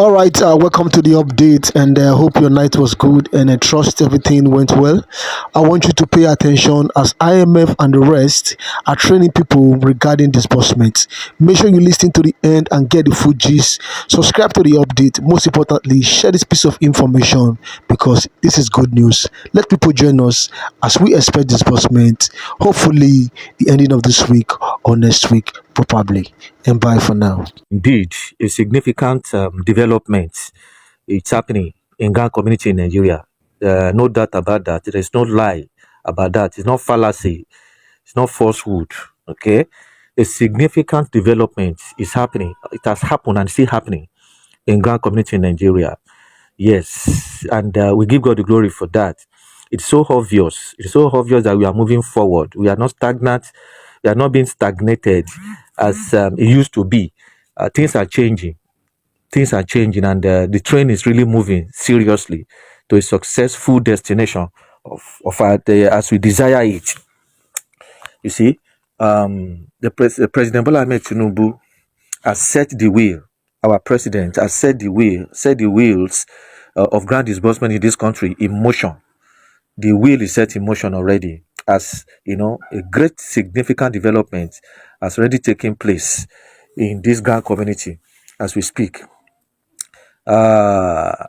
All right, welcome to the update, and I hope your night was good, and I trust everything went well. I want you to pay attention as IMF and the rest are training people regarding disbursements. Make sure you listen to the end and get the full gist. Subscribe to the update. Most importantly, share this piece of information because this is good news. Let people join us as we expect disbursement, hopefully, the ending of this week or next week, probably. And bye for now. Indeed, a significant development is happening in Ghana community in Nigeria. No doubt about that. There is no lie about that. It's not fallacy. It's not falsehood. Okay, a significant development is happening. It has happened and still happening in Ghana community in Nigeria. Yes, and we give God the glory for that. It's so obvious. It's so obvious that we are moving forward. We are not stagnant. We are not being stagnated as it used to be. Things are changing. Things are changing, and the train is really moving seriously to a successful destination as we desire it. You see, the President Bola Ahmed Tinubu has set the wheel. Our president has set the wheels of grand disbursement in this country in motion. The wheel is set in motion already. As you know, a great significant development has already taken place in this grand community as we speak. There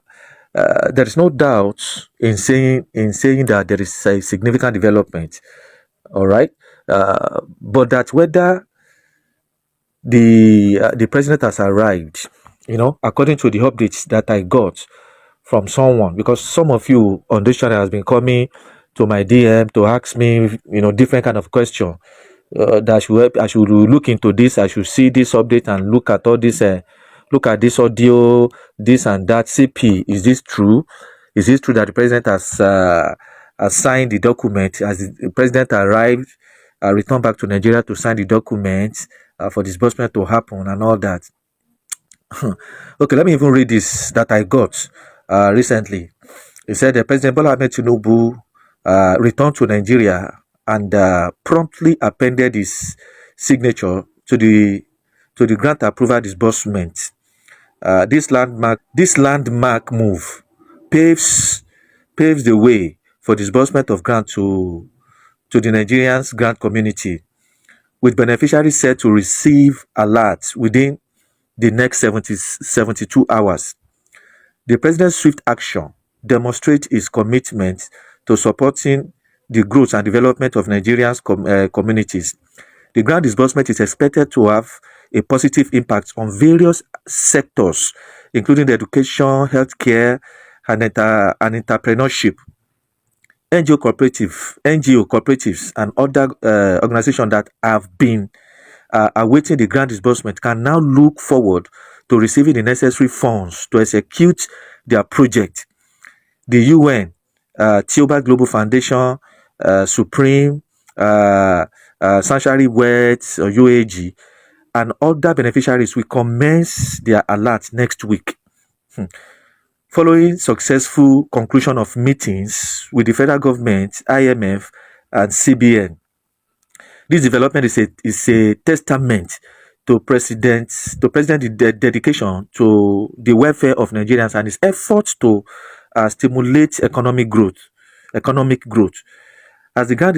is no doubt in saying that there is a significant development. All right, but that whether the president has arrived, according to the updates that I got from someone, because some of you on this channel has been coming to my DM to ask me, different kind of question. That I should look into this. I should see this update and look at all this. Look at this audio, this and that. CP, is this true? Is it true that the president has signed the document? As the president arrived, returned back to Nigeria to sign the document for disbursement to happen and all that? Okay, let me even read this that I got recently. It said the President Bola Ahmed Tinubu returned to Nigeria and promptly appended his signature to the grant approval disbursement. This landmark move paves the way for disbursement of grant to the Nigerians grant community, with beneficiaries set to receive alerts within the next 72 hours. The president's swift action demonstrates his commitment to supporting the growth and development of Nigerians' communities. The grant disbursement is expected to have a positive impact on various sectors, including the education, healthcare, and entrepreneurship. NGO cooperatives, and other organizations that have been awaiting the grant disbursement can now look forward to receiving the necessary funds to execute their project. The UN, Theobarth Global Foundation, Supreme, Sanctuary Words, or UAAG, and other beneficiaries will commence their alert next week. Following successful conclusion of meetings with the federal government, IMF, and CBN. This development is a testament to President's dedication to the welfare of Nigerians and his efforts to stimulate economic growth. As the grant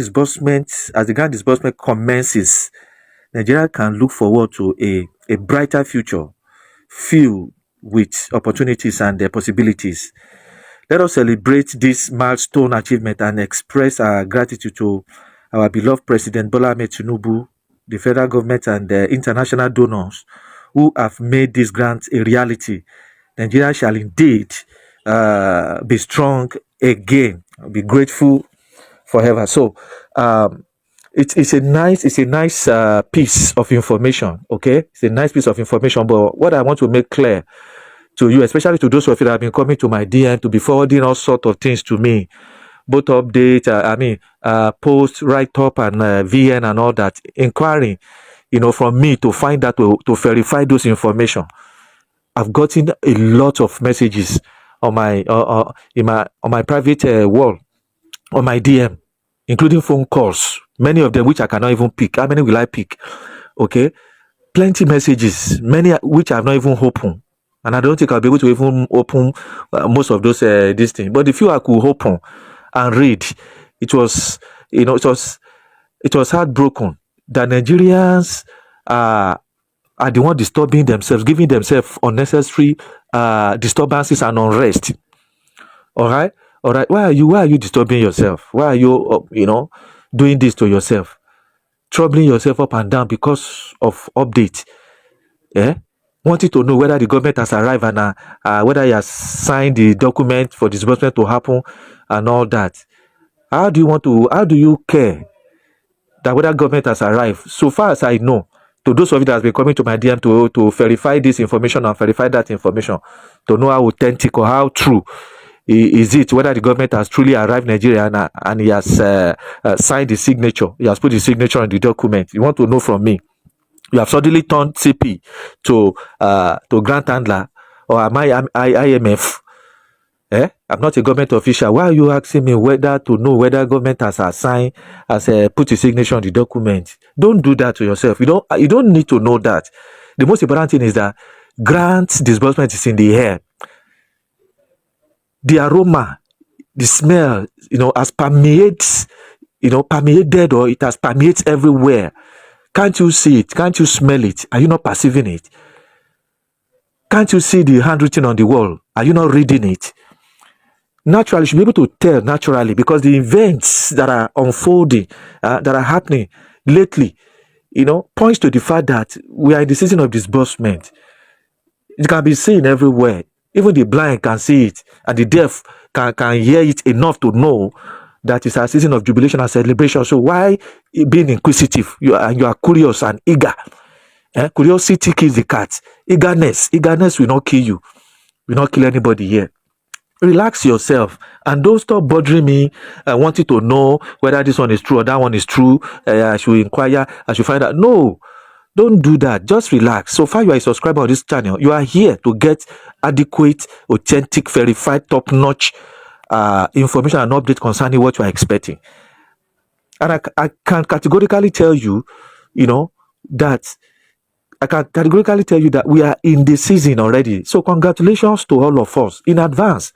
disbursement commences, Nigeria can look forward to a brighter future filled with opportunities and possibilities. Let us celebrate this milestone achievement and express our gratitude to our beloved President Bola Ahmed Tinubu, the federal government, and the international donors who have made this grant a reality. Nigeria shall indeed be strong again. I'll be grateful forever. So, it's a nice piece of information. Okay, it's a nice piece of information. But what I want to make clear to you, especially to those of you that have been coming to my DM to be forwarding all sorts of things to me, both updates, post, write up, and VN and all that, inquiring, from me to find that to verify those information. I've gotten a lot of messages on my private wall, on my DM, including phone calls, many of them which I cannot even pick. How many will I pick? Okay, plenty messages, many which I have not even opened. And I don't think I'll be able to even open most of those this thing. But the few I could open and read, it was, it was heartbroken that Nigerians are the one disturbing themselves, giving themselves unnecessary disturbances and unrest. All right, all right. Why are you disturbing yourself? Why are you, doing this to yourself, troubling yourself up and down because of update? Eh? Wanting to know whether the government has arrived and whether he has signed the document for disbursement to happen and all that. How do you care that whether government has arrived? So far as I know, to those of you that has been coming to my DM to verify this information and verify that information, to know how authentic or how true is it, whether the government has truly arrived in Nigeria and he has signed the signature, he has put the signature on the document. You want to know from me? You have suddenly turned CP to grant handler, or am I IMF? I'm not a government official. Why are you asking me whether to know whether government has assigned, has put a signature on the document? Don't do that to yourself. You don't need to know that. The most important thing is that grant disbursement is in the air. The aroma, the smell, has permeates, permeated, or it has permeates everywhere. Can't you see it? Can't you smell it? Are you not perceiving it? Can't you see the handwriting on the wall? Are you not reading it? Naturally, you should be able to tell naturally, because the events that are unfolding, that are happening lately, points to the fact that we are in the season of disbursement. It can be seen everywhere. Even the blind can see it, and the deaf can hear it enough to know that it's a season of jubilation and celebration. So why being inquisitive? You are curious and eager. Curiosity kills the cat. Eagerness will not kill you. Will not kill anybody here. Relax yourself and don't stop bothering me wanting to know whether this one is true or that one is true. I should inquire, I should find out. No, don't do that. Just relax. So far you are a subscriber on this channel, you are here to get adequate, authentic, verified, top-notch information and update concerning what you are expecting. And I can categorically tell you, that we are in the season already. So congratulations to all of us in advance.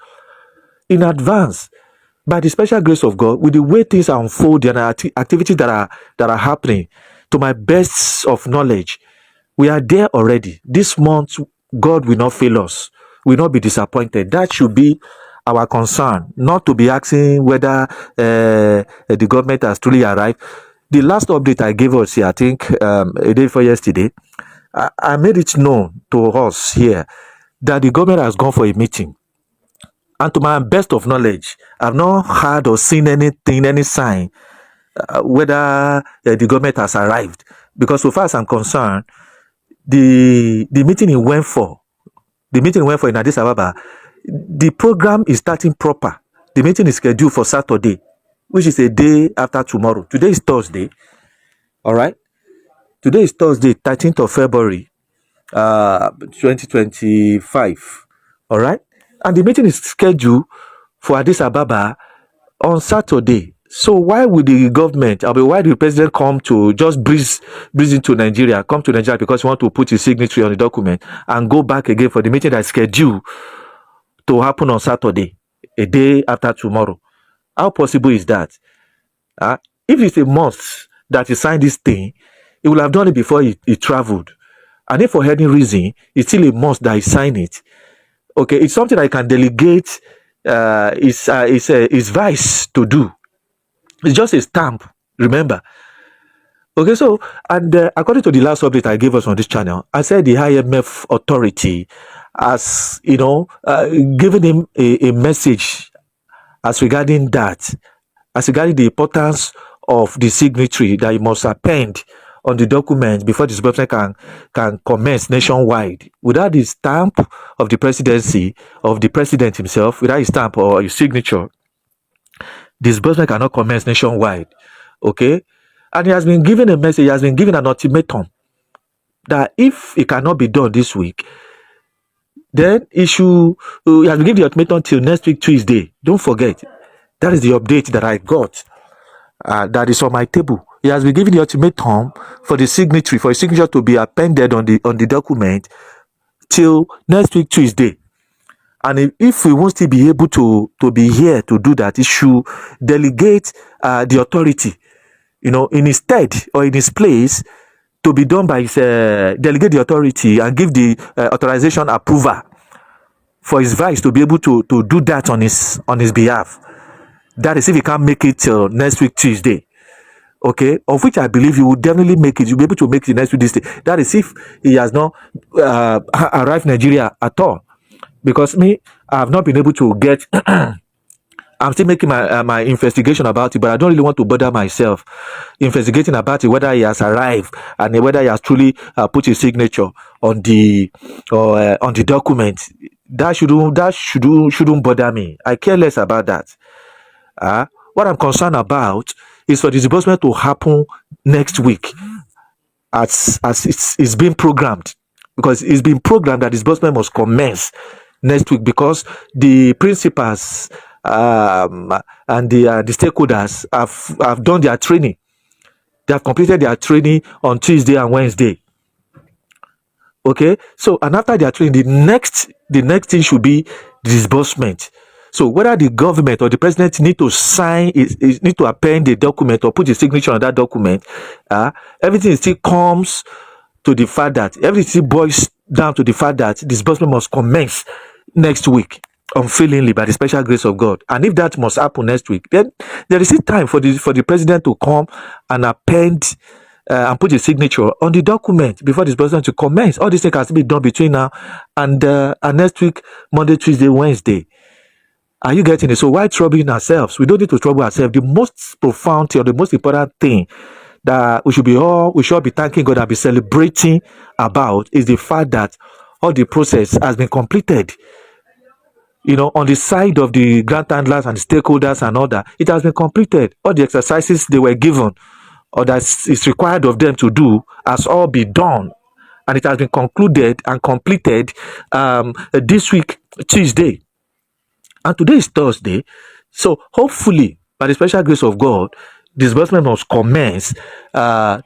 By the special grace of God, with the way things are unfolding and activities that are happening, to my best of knowledge, we are there already. This month, God will not fail us. Will not be disappointed. That should be our concern, not to be asking whether the government has truly arrived. The last update I gave us here, I think a day before yesterday, I made it known to us here that the government has gone for a meeting. And to my best of knowledge, I've not heard or seen anything, any sign, whether the government has arrived. Because so far as I'm concerned, the meeting it went for in Addis Ababa, the program is starting proper. The meeting is scheduled for Saturday, which is a day after tomorrow. Today is Thursday. All right. Today is Thursday, 13th of February, 2025. All right. And the meeting is scheduled for Addis Ababa on Saturday. So why would the government, why did the president come to just breeze into Nigeria, come to Nigeria because he want to put his signature on the document and go back again for the meeting that is scheduled to happen on Saturday, a day after tomorrow? How possible is that? If it's a must that he signed this thing, he would have done it before he traveled. And if for any reason, it's still a must that he sign it, okay, it's something I can delegate his vice to do. It's just a stamp, remember. Okay, so, and according to the last update I gave us on this channel, I said the IMF authority has, given him a message as regarding that, as regarding the importance of the signatory that he must append on the document before disbursement can commence nationwide. Without the stamp of the presidency, of the president himself, without his stamp or his signature, disbursement cannot commence nationwide. Okay? And he has been given a message, he has been given an ultimatum that if it cannot be done this week, then he has been given the ultimatum till next week, Tuesday. Don't forget. That is the update that I got. That is on my table. He has been given the ultimatum for the signature to be appended on the document till next week Tuesday. And if we won't still be able to be here to do that, it should delegate the authority, in his stead or in his place, to be done by his delegate the authority and give the authorization approval for his vice to be able to do that on his behalf. That is if he can't make it till next week Tuesday. Okay, of which I believe he will definitely make it. You'll be able to make it next week this day. That is if he has not arrived Nigeria at all. Because me, I have not been able to get. I'm still making my investigation about it, but I don't really want to bother myself investigating about it, whether he has arrived and whether he has truly put his signature on the on the document. That shouldn't bother me. I care less about that. What I'm concerned about is for the disbursement to happen next week, as it's been programmed, because it's been programmed that disbursement must commence next week, because the principals and the stakeholders have done their training. They have completed their training on Tuesday and Wednesday. Okay, so and after their training, the next thing should be disbursement. So whether the government or the president need to sign, need to append the document or put the signature on that document, everything still comes to the fact that everything boils down to the fact that disbursement must commence next week unfailingly by the special grace of God. And if that must happen next week, then there is still time for the president to come and append and put a signature on the document before disbursement to commence. All these things has to be done between now and next week, Monday, Tuesday, Wednesday. Are you getting it? So why troubling ourselves? We don't need to trouble ourselves. The most profound thing, or the most important thing that we should all be thanking God and be celebrating about is the fact that all the process has been completed. On the side of the grant handlers and the stakeholders and all that, it has been completed. All the exercises they were given or that is required of them to do has all been done. And it has been concluded and completed this week, Tuesday. And today is Thursday. So hopefully, by the special grace of God, disbursement must commence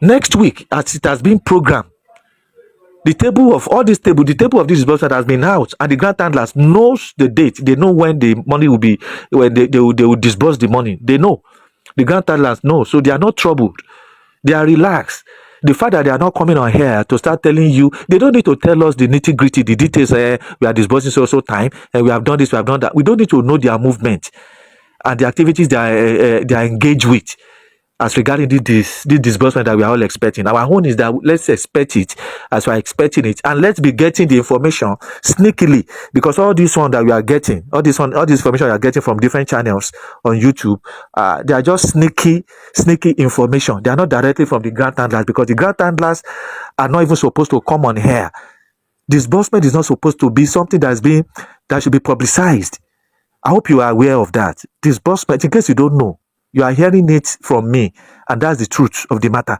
next week as it has been programmed. The table of this disbursement has been out, and the grant handlers knows the date. They know when the money will be, when they will disburse the money. They know. The grant handlers know, so they are not troubled. They are relaxed. The fact that they are not coming on here to start telling you, they don't need to tell us the nitty gritty, the details. We are disbursing so time, and we have done this, we have done that. We don't need to know their movement and the activities they are engaged with as regarding this disbursement that we are all expecting. Our own is that let's expect it as we are expecting it, and let's be getting the information sneakily, because all this one that we are getting, all this information we are getting from different channels on YouTube, they are just sneaky information. They are not directly from the grant handlers, because the grant handlers are not even supposed to come on here. Disbursement is not supposed to be something that should be publicized. I hope you are aware of that. Disbursement, in case you don't know, you are hearing it from me, and that's the truth of the matter.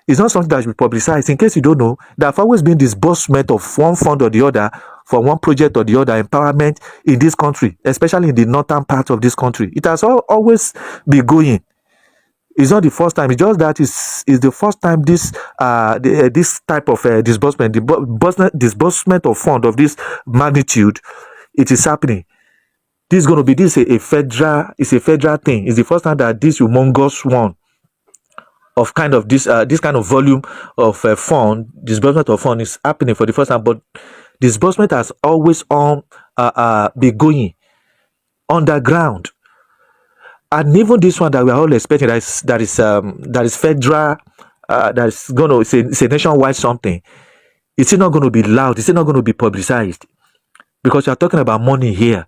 It's not something that should be publicized. In case you don't know, there have always been disbursement of one fund or the other for one project or the other, empowerment in this country, especially in the northern part of this country. It has always been going. It's not the first time. It's just that is the first time this type of disbursement, disbursement of fund of this magnitude, it is happening. This is a federal thing. It's the first time that this humongous one of kind of this kind of volume of fund, disbursement of fund is happening for the first time. But disbursement has always been going underground, and even this one that we are all expecting, that is federal, it's a nationwide something. It's not going to be loud. It's not going to be publicized, because you are talking about money here.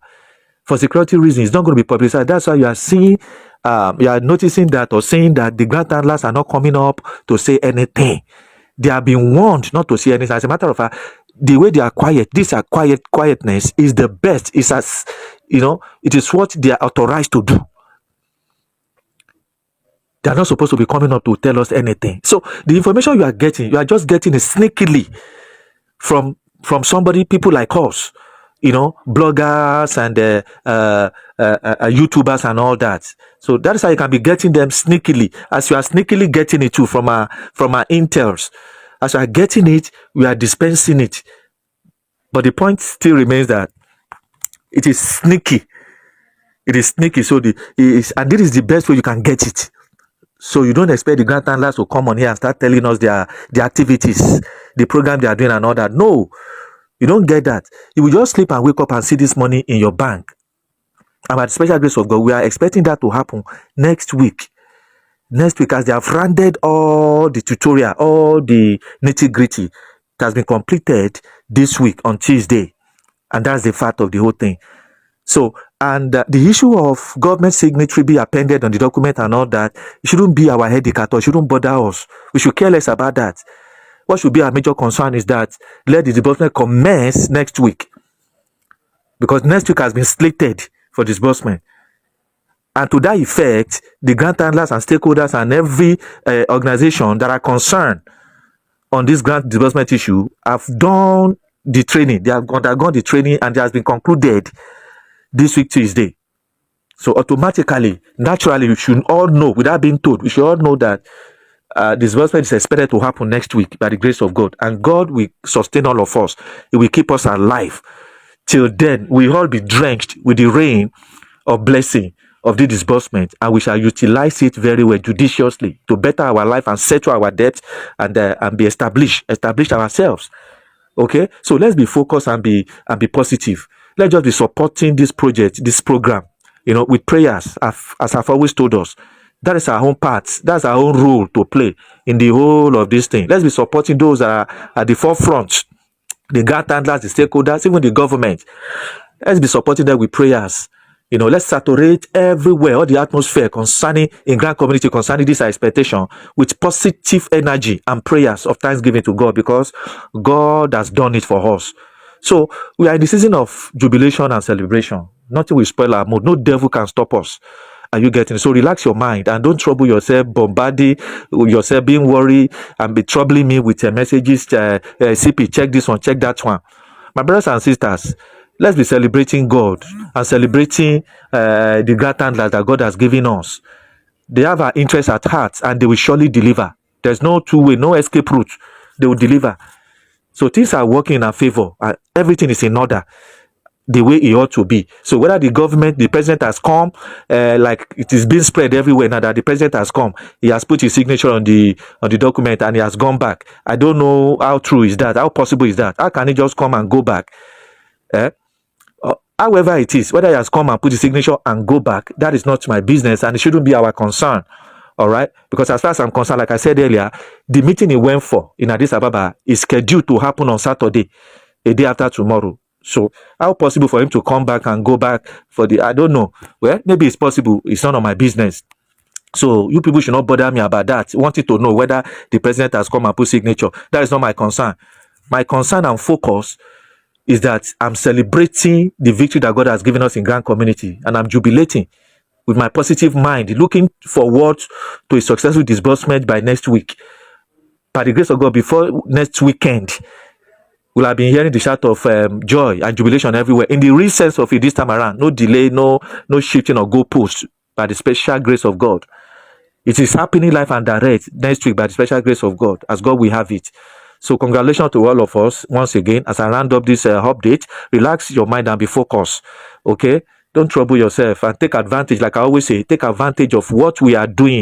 For security reasons, it's not going to be publicized. That's why you are seeing, you are noticing that or saying that the grant handlers are not coming up to say anything. They have been warned not to say anything. As a matter of fact, the way they are quiet, quietness is the best. It's as, it is what they are authorized to do. They are not supposed to be coming up to tell us anything. So the information you are just getting it sneakily from somebody, people like us, bloggers and YouTubers and all that. So that is how you can be getting them sneakily, as you are sneakily getting it too from our intels. As you are getting it, we are dispensing it But the point still remains that it is sneaky. It is sneaky. So and this is the best way you can get it. So you don't expect the grant handlers to come on here and start telling us their activities, the program they are doing and all that. No, you don't get that. You will just sleep and wake up and see this money in your bank. And by the special grace of God, we are expecting that to happen next week. Next week, as they have rounded all the tutorial, all the nitty-gritty, it has been completed this week on Tuesday. And that's the fact of the whole thing. So, and the issue of government signatory be appended on the document and all that, it shouldn't be our headache at all. It shouldn't bother us. We should care less about that. What should be our major concern is that let the disbursement commence next week. Because next week has been slated for disbursement. And to that effect, the grant handlers and stakeholders and every organization that are concerned on this grant disbursement issue have done the training. They have undergone the training and it has been concluded this week, Tuesday. So automatically, naturally, we should all know, without being told, we should all know that disbursement is expected to happen next week by the grace of God. And God will sustain all of us. He will keep us alive. Till then, we all be drenched with the rain of blessing of the disbursement, and we shall utilize it very well, judiciously, to better our life and settle our debts and be establish ourselves. Okay, so let's be focused and be positive. Let's just be supporting this project, this program, with prayers, as I've always told us. That is our own part. That's our own role to play in the whole of this thing. Let's be supporting those that are at the forefront, the grant handlers, the stakeholders, even the government. Let's be supporting them with prayers. Let's saturate everywhere, all the atmosphere concerning in grant community, concerning this expectation, with positive energy and prayers of thanksgiving to God, because God has done it for us. So we are in the season of jubilation and celebration. Nothing will spoil our mood. No devil can stop us. Are you getting it? So relax your mind and don't trouble yourself, bombarding yourself, being worried and be troubling me with your messages. CP, check this one, check that one. My brothers and sisters, let's be celebrating God and celebrating the grant handlers that God has given us. They have our interests at heart and they will surely deliver. There's no two-way, no escape route. They will deliver. So things are working in our favor. Everything is in order, the way it ought to be. So whether the government, the president has come, like it is being spread everywhere now that the president has come, he has put his signature on the document and he has gone back. I don't know how true is that, how possible is that? How can he just come and go back? However it is, whether he has come and put his signature and go back, that is not my business and it shouldn't be our concern. All right, because as far as I'm concerned, like I said earlier, the meeting he went for in Addis Ababa is scheduled to happen on Saturday, a day after tomorrow. So how possible for him to come back and go back for I don't know. Well, maybe it's possible. It's none of my business. So you people should not bother me about that. Wanting to know whether the president has come and put signature. That is not my concern. My concern and focus is that I'm celebrating the victory that God has given us in Grand Community, and I'm jubilating with my positive mind, looking forward to a successful disbursement by next week. By the grace of God, before next weekend, we'll have been hearing the shout of joy and jubilation everywhere. In the real sense of it this time around, no delay, no shifting or goalposts, by the special grace of God. It is happening live and direct next week by the special grace of God, as God will have it. So congratulations to all of us once again. As I round up this update, relax your mind and be focused. Okay? Don't trouble yourself and take advantage, like I always say, take advantage of what we are doing.